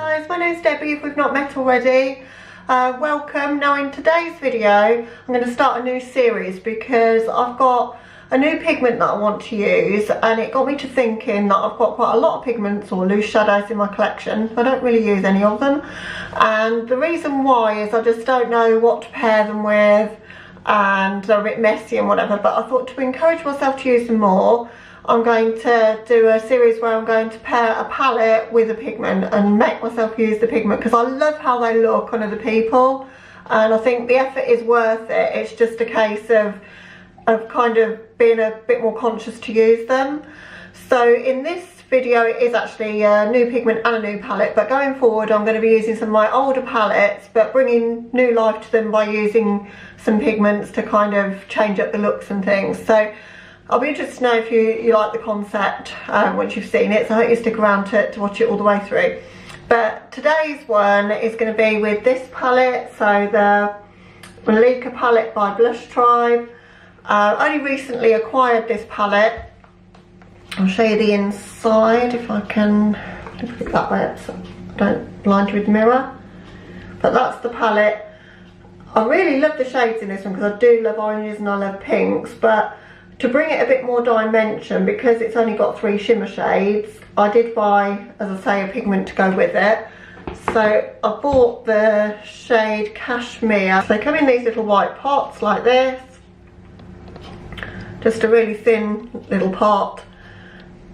Guys, my name's Debbie if we've not met already. Welcome. Now in today's video I'm going to start a new series because I've got a new pigment that I want to use, and it got me to thinking that I've got quite a lot of pigments or loose shadows in my collection. I don't really use any of them, and the reason why is I just don't know what to pair them with and they're a bit messy and whatever. But I thought to encourage myself to use them more, I'm going to do a series where I'm going to pair a palette with a pigment and make myself use the pigment, because I love how they look on other people and I think the effort is worth it. It's just a case of kind of being a bit more conscious to use them. So in this video it is actually a new pigment and a new palette, but going forward I'm going to be using some of my older palettes but bringing new life to them by using some pigments to kind of change up the looks and things. So I'll be interested to know if you like the concept once you've seen it, so I hope you stick around to watch it all the way through. But today's one is going to be with this palette, so the Malika palette by Blush Tribe. Only recently acquired this palette. I'll show you the inside if I can put it that way up so I don't blind you with the mirror. But that's the palette. I really love the shades in this one because I do love oranges and I love pinks, but to bring it a bit more dimension, because it's only got 3 shimmer shades, I did buy, as I say, a pigment to go with it. So I bought the shade Cashmere. So they come in these little white pots like this. Just a really thin little pot.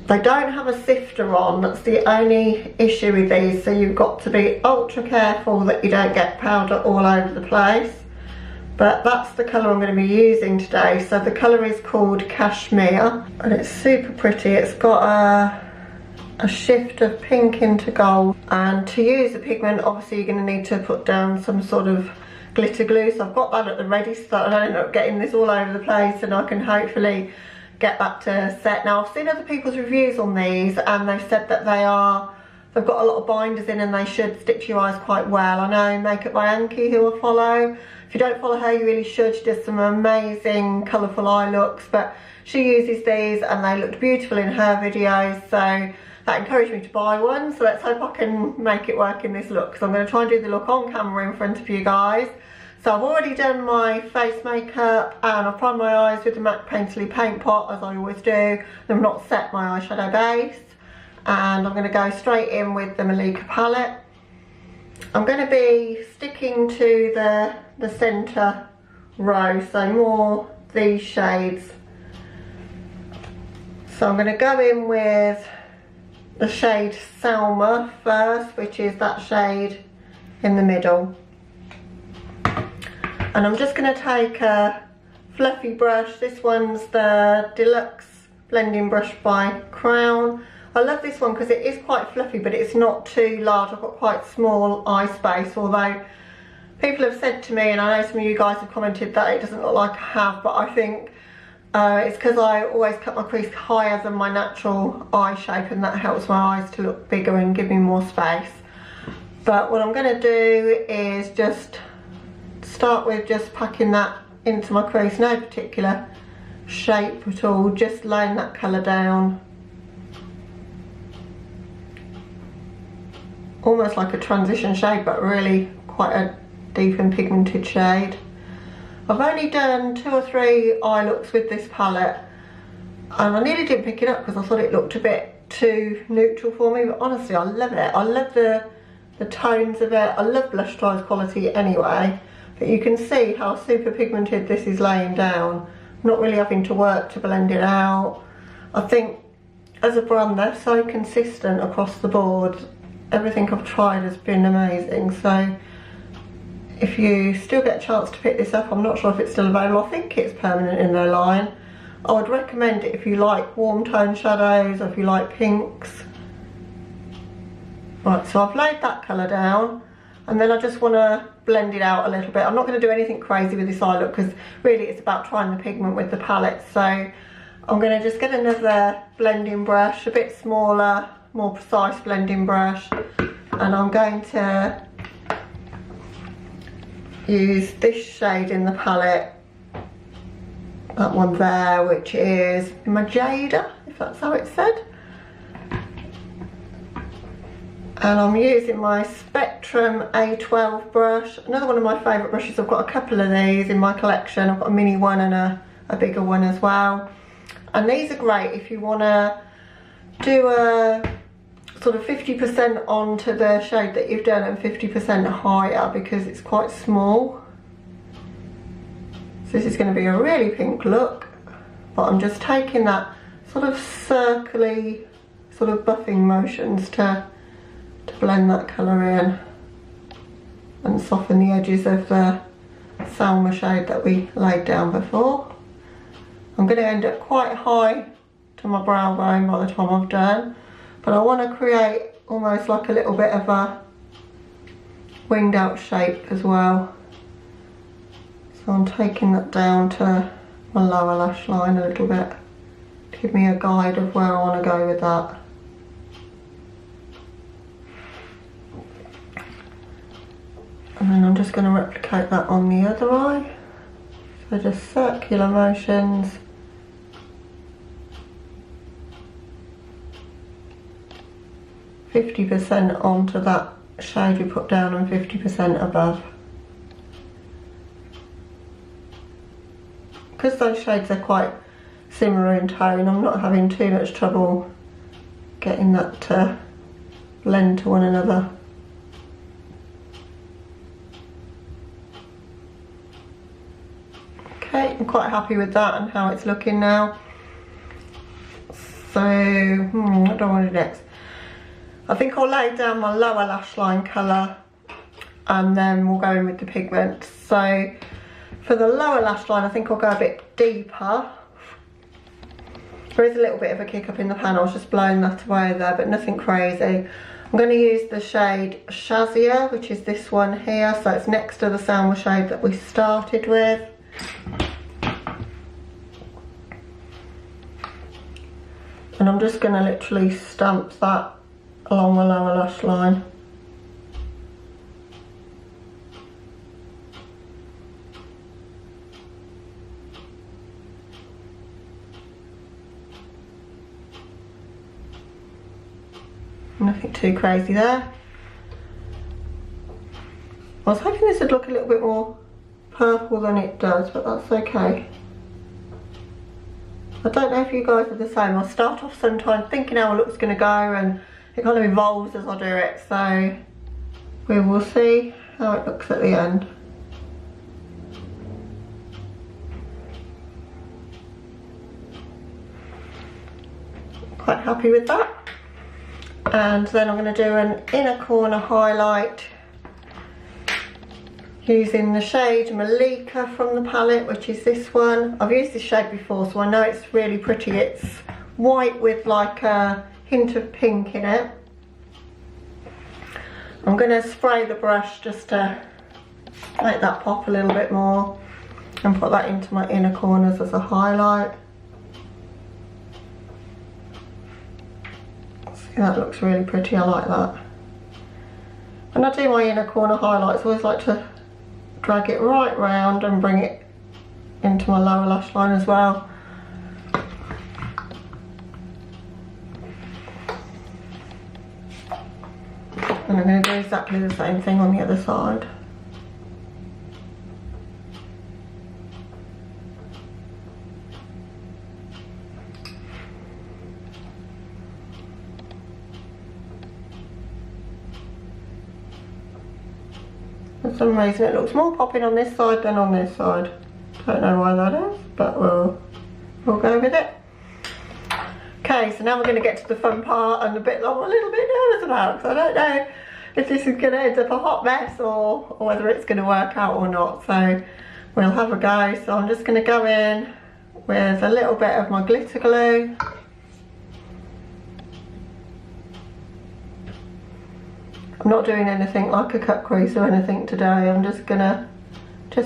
They don't have a sifter on, that's the only issue with these, so you've got to be ultra careful that you don't get powder all over the place. But that's the colour I'm going to be using today. So the colour is called Cashmere and it's super pretty. It's got a shift of pink into gold, and to use the pigment obviously you're going to need to put down some sort of glitter glue, so I've got that at the ready so that I don't end up getting this all over the place and I can hopefully get that to set. Now I've seen other people's reviews on these and they've said that they've got a lot of binders in and they should stick to your eyes quite well. I know Makeupbyannki, who I follow. If you don't follow her, you really should. She does some amazing colourful eye looks, but she uses these and they looked beautiful in her videos, so that encouraged me to buy one. So let's hope I can make it work in this look, because I'm going to try and do the look on camera in front of you guys. So I've already done my face makeup and I've primed my eyes with the MAC Painterly Paint Pot, as I always do. And I've not set my eyeshadow base. And I'm going to go straight in with the Malika palette. I'm going to be sticking to the centre row, so more these shades. So I'm going to go in with the shade Selma first, which is that shade in the middle. And I'm just going to take a fluffy brush. This one's the Deluxe Blending Brush by Crown. I love this one because it is quite fluffy, but it's not too large. I've got quite small eye space, although people have said to me, and I know some of you guys have commented that it doesn't look like I have, but I think it's because I always cut my crease higher than my natural eye shape, and that helps my eyes to look bigger and give me more space. But what I'm going to do is just start with just packing that into my crease, no particular shape at all, just laying that colour down. Almost like a transition shade, but really quite a deep and pigmented shade. I've only done 2 or 3 eye looks with this palette and I nearly didn't pick it up because I thought it looked a bit too neutral for me, but honestly I love it. I love the tones of it. I love Blush Tribe's quality anyway, but you can see how super pigmented this is laying down. I'm not really having to work to blend it out. I think as a brand they're so consistent across the board. Everything I've tried has been amazing, so if you still get a chance to pick this up, I'm not sure if it's still available, I think it's permanent in their line. I would recommend it if you like warm tone shadows or if you like pinks. Right, so I've laid that colour down and then I just want to blend it out a little bit. I'm not going to do anything crazy with this eye look because really it's about trying the pigment with the palette, so I'm going to just get another blending brush, a bit smaller, more precise blending brush, and I'm going to use this shade in the palette, that one there, which is Magenta, if that's how it's said. And I'm using my Spectrum A12 brush, another one of my favourite brushes. I've got a couple of these in my collection. I've got a mini one and a bigger one as well. And these are great if you want to do a sort of 50% onto the shade that you've done and 50% higher, because it's quite small. So this is going to be a really pink look, but I'm just taking that sort of circly, sort of buffing motions to blend that colour in and soften the edges of the Salma shade that we laid down before. I'm going to end up quite high to my brow bone by the time I've done, but I want to create almost like a little bit of a winged out shape as well. So I'm taking that down to my lower lash line a little bit to give me a guide of where I want to go with that. And then I'm just going to replicate that on the other eye. So just circular motions. %50 onto that shade we put down and 50% above. Because those shades are quite similar in tone, I'm not having too much trouble getting that to blend to one another. Okay, I'm quite happy with that and how it's looking now. So, what do I want to do next? I think I'll lay down my lower lash line colour and then we'll go in with the pigment. So, for the lower lash line, I think I'll go a bit deeper. There is a little bit of a kick up in the pan, I was just blowing that away there, but nothing crazy. I'm going to use the shade Shazia, which is this one here, so it's next to the Salma shade that we started with. And I'm just going to literally stamp that along the lower lash line. Nothing too crazy there. I was hoping this would look a little bit more purple than it does, but that's okay. I don't know if you guys are the same. I start off sometimes thinking how a look's going to go and it kind of evolves as I do it, so we will see how it looks at the end. Quite happy with that. And then I'm going to do an inner corner highlight using the shade Malika from the palette, which is this one. I've used this shade before, so I know it's really pretty. It's white with like a hint of pink in it. I'm going to spray the brush just to make that pop a little bit more and put that into my inner corners as a highlight. See, that looks really pretty, I like that. When I do my inner corner highlights, I always like to drag it right round and bring it into my lower lash line as well. And I'm going to do exactly the same thing on the other side. For some reason it looks more popping on this side than on this side. Don't know why that is, but we'll go with it. Okay, so now we're going to get to the fun part and the bit that I'm a little bit nervous about, because I don't know if this is going to end up a hot mess or whether it's going to work out or not. So we'll have a go. So I'm just going to go in with a little bit of my glitter glue. I'm not doing anything like a cut crease or anything today. I'm just going to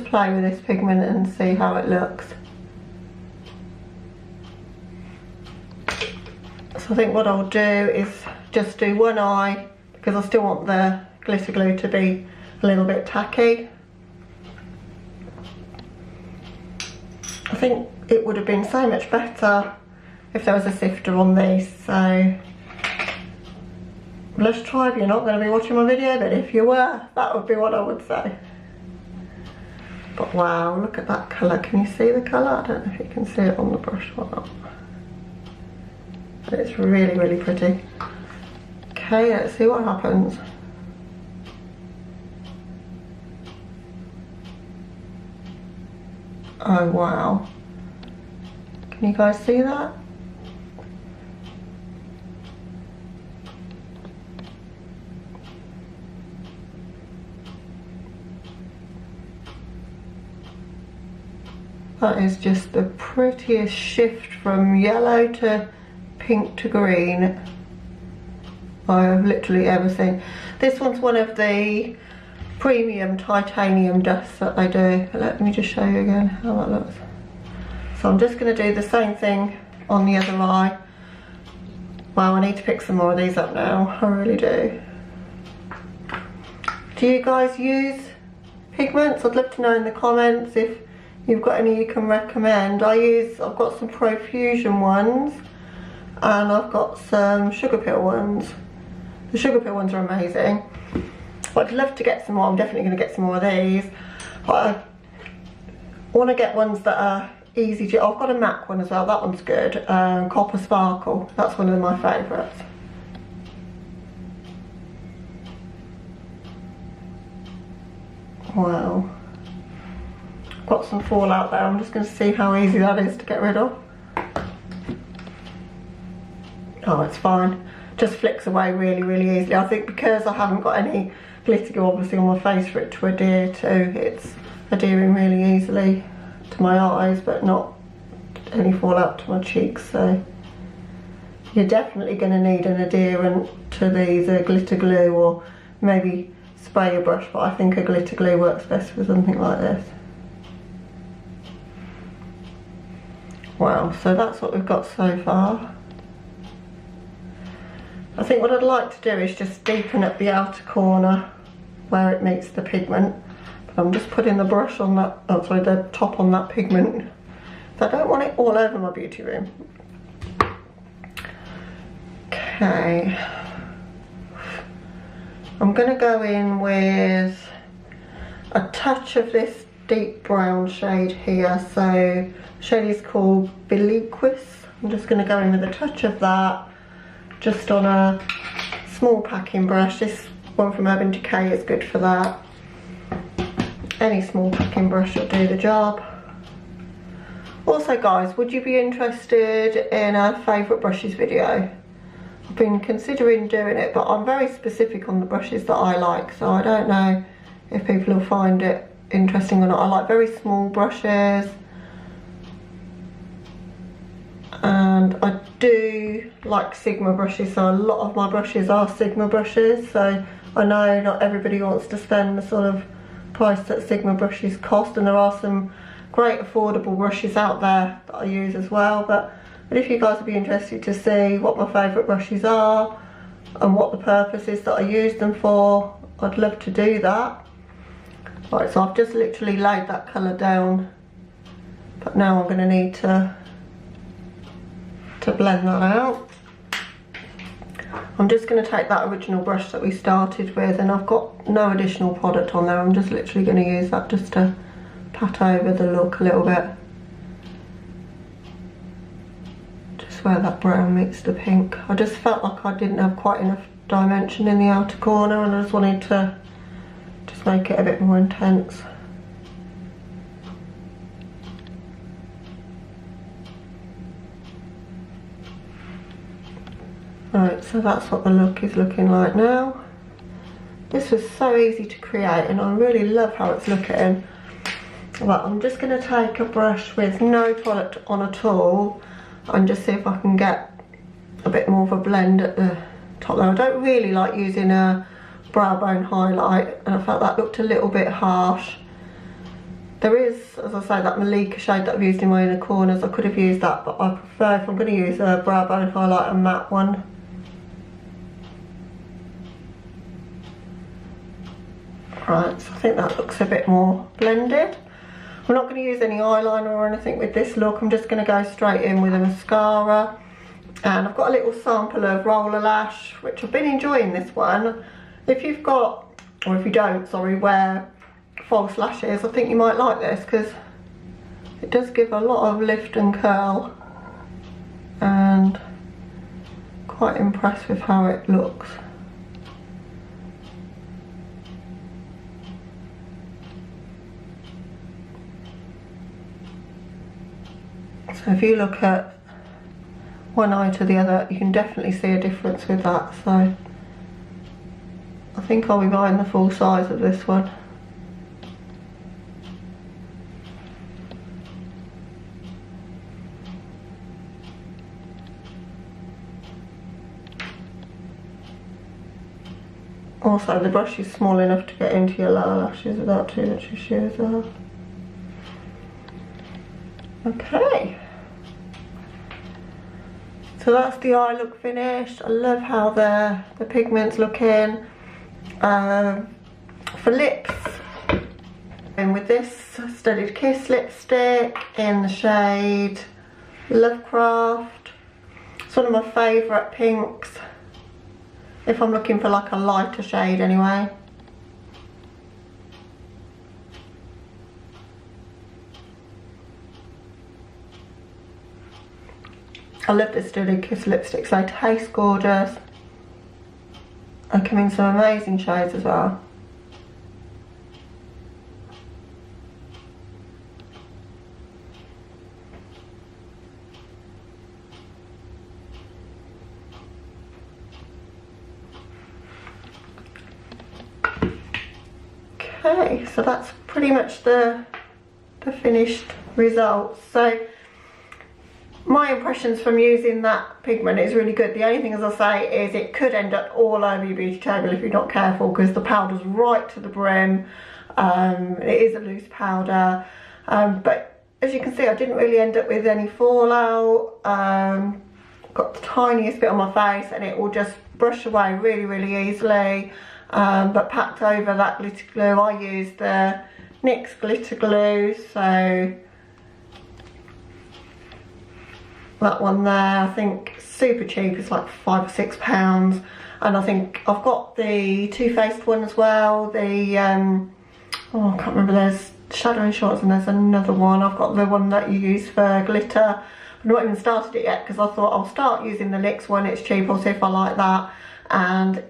play with this pigment and see how it looks. So I think what I'll do is just do one eye, because I still want the glitter glue to be a little bit tacky. I think it would have been so much better if there was a sifter on these, so Let's try if you're not going to be watching my video, but if you were, that would be what I would say. But wow, look at that colour. Can you see the colour? I don't know if you can see it on the brush or not. But it's really, really pretty. Okay, let's see what happens. Oh wow. Can you guys see that? That is just the prettiest shift from yellow to pink to green I have literally ever seen. This one's one of the premium titanium dusts that they do. Let me just show you again how that looks. So I'm just going to do the same thing on the other eye. Wow, I need to pick some more of these up now. I really do. Do you guys use pigments? I'd love to know in the comments if you've got any you can recommend. I've got some Profusion ones and I've got some sugar pill ones. The sugar pill ones are amazing. I'd love to get some more. I'm definitely going to get some more of these. I want to get ones that are easy to... I've got a MAC one as well. That one's good. Copper Sparkle. That's one of my favourites. Wow. Got some fallout there. I'm just going to see how easy that is to get rid of. Oh, it's fine. Just flicks away really, really easily. I think because I haven't got any glitter glue obviously on my face for it to adhere to, it's adhering really easily to my eyes, but not any fallout to my cheeks. So you're definitely going to need an adherent to these, a glitter glue, or maybe spray a brush, but I think a glitter glue works best for something like this. Wow, so that's what we've got so far. I think what I'd like to do is just deepen up the outer corner where it meets the pigment. But I'm just putting the brush on that, oh sorry, the top on that pigment. So I don't want it all over my beauty room. Okay. I'm going to go in with a touch of this deep brown shade here. So the shade is called Belliquis. I'm just going to go in with a touch of that, just on a small packing brush. This one from Urban Decay is good for that. Any small packing brush will do the job. Also guys, would you be interested in a favourite brushes video? I've been considering doing it, but I'm very specific on the brushes that I like, so I don't know if people will find it interesting or not. I like very small brushes, and I do like Sigma brushes, so a lot of my brushes are Sigma brushes. So I know not everybody wants to spend the sort of price that Sigma brushes cost, and there are some great affordable brushes out there that I use as well. But if you guys would be interested to see what my favourite brushes are and what the purpose is that I use them for, I'd love to do that. Right, so I've just literally laid that colour down, but now I'm going to need to blend that out. I'm just going to take that original brush that we started with, and I've got no additional product on there. I'm just literally going to use that just to pat over the look a little bit. Just where that brown meets the pink. I just felt like I didn't have quite enough dimension in the outer corner, and I just wanted to just make it a bit more intense. Right, so that's what the look is looking like now. This was so easy to create, and I really love how it's looking. Right, I'm just going to take a brush with no product on at all and just see if I can get a bit more of a blend at the top there. I don't really like using a brow bone highlight, and I felt that looked a little bit harsh. There is, as I say, that Malika shade that I've used in my inner corners. I could have used that, but I prefer, if I'm going to use a brow bone highlight, a matte one. Right, so I think that looks a bit more blended. I'm not going to use any eyeliner or anything with this look. I'm just going to go straight in with a mascara. And I've got a little sample of Roller Lash, which I've been enjoying this one. If you've got, or if you don't, sorry, wear false lashes, I think you might like this because it does give a lot of lift and curl, and quite impressed with how it looks. So if you look at one eye to the other, you can definitely see a difference with that. So I think I'll be buying the full size of this one. Also, the brush is small enough to get into your lower lashes without too much issue as well. Okay. So that's the eye look finished. I love how the pigment's looking. For lips, and with this Studied Kiss lipstick in the shade Lovecraft. It's one of my favourite pinks, if I'm looking for like a lighter shade anyway. I love this Studied Kiss lipsticks, they taste gorgeous. They come in some amazing shades as well. Okay, so that's pretty much the finished results. So my impressions from using that pigment is really good. The only thing, as I say, is it could end up all over your beauty table if you're not careful, because the powder's right to the brim. It is a loose powder, but as you can see, I didn't really end up with any fallout. Got the tiniest bit on my face and it will just brush away really, really easily. But packed over that glitter glue, I used the NYX glitter glue, so that one there, I think super cheap, it's like £5 or £6, and I think I've got the Too Faced one as well, the oh I can't remember, there's Shadow and Shots and there's another one. I've got the one that you use for glitter. I've not even started it yet because I thought I'll start using the NYX one, it's cheap, I'll see if I like that, and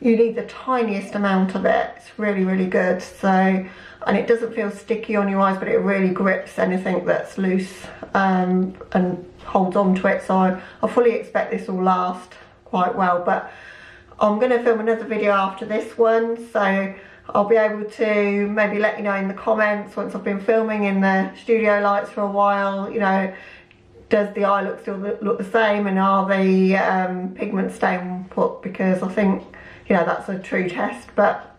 you need the tiniest amount of it. It's really, really good. So, and it doesn't feel sticky on your eyes, but it really grips anything that's loose and holds on to it. So I fully expect this will last quite well. But I'm going to film another video after this one, so I'll be able to maybe let you know in the comments once I've been filming in the studio lights for a while, you know, does the eye look still look the same, and are the pigments staying put, because I think, you know, that's a true test. But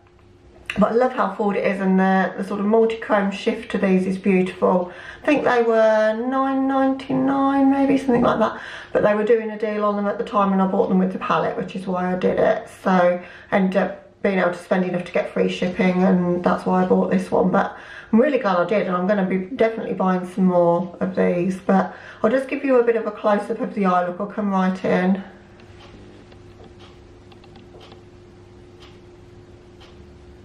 I love how forward it is, and the sort of multi-chrome shift to these is beautiful. I think they were £9.99 maybe, something like that, but they were doing a deal on them at the time and I bought them with the palette, which is why I did it. So I ended up being able to spend enough to get free shipping, and that's why I bought this one. But I'm really glad I did, and I'm going to be definitely buying some more of these. But I'll just give you a bit of a close-up of the eye look. I'll come right in.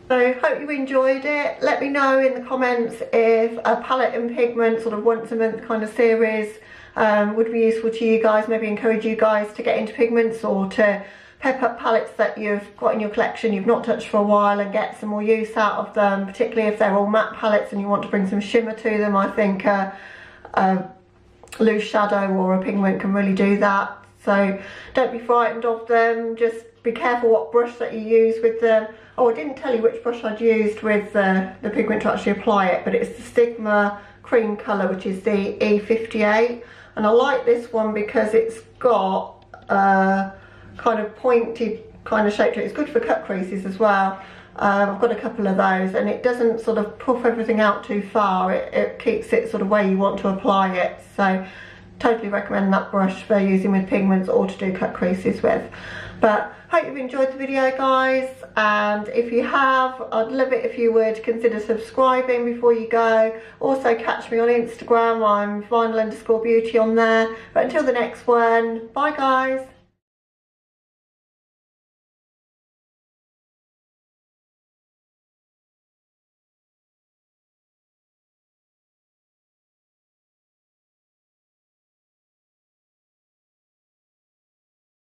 So hope you enjoyed it. Let me know in the comments if a palette and pigment sort of once a month kind of series would be useful to you guys. Maybe encourage you guys to get into pigments, or to pep up palettes that you've got in your collection you've not touched for a while and get some more use out of them, particularly if they're all matte palettes and you want to bring some shimmer to them. I think a loose shadow or a pigment can really do that. So don't be frightened of them, just be careful what brush that you use with them. Oh, I didn't tell you which brush I'd used with the pigment to actually apply it, but it's the Sigma cream colour, which is the E58, and I like this one because it's got a kind of pointed kind of shape to it. It's good for cut creases as well. I've got a couple of those, and it doesn't sort of puff everything out too far. It keeps it sort of where you want to apply it, so totally recommend that brush for using with pigments or to do cut creases with. But hope you've enjoyed the video, guys, and if you have, I'd love it if you would consider subscribing before you go. Also catch me on Instagram, I'm vinyl_beauty on there. But until the next one, bye guys.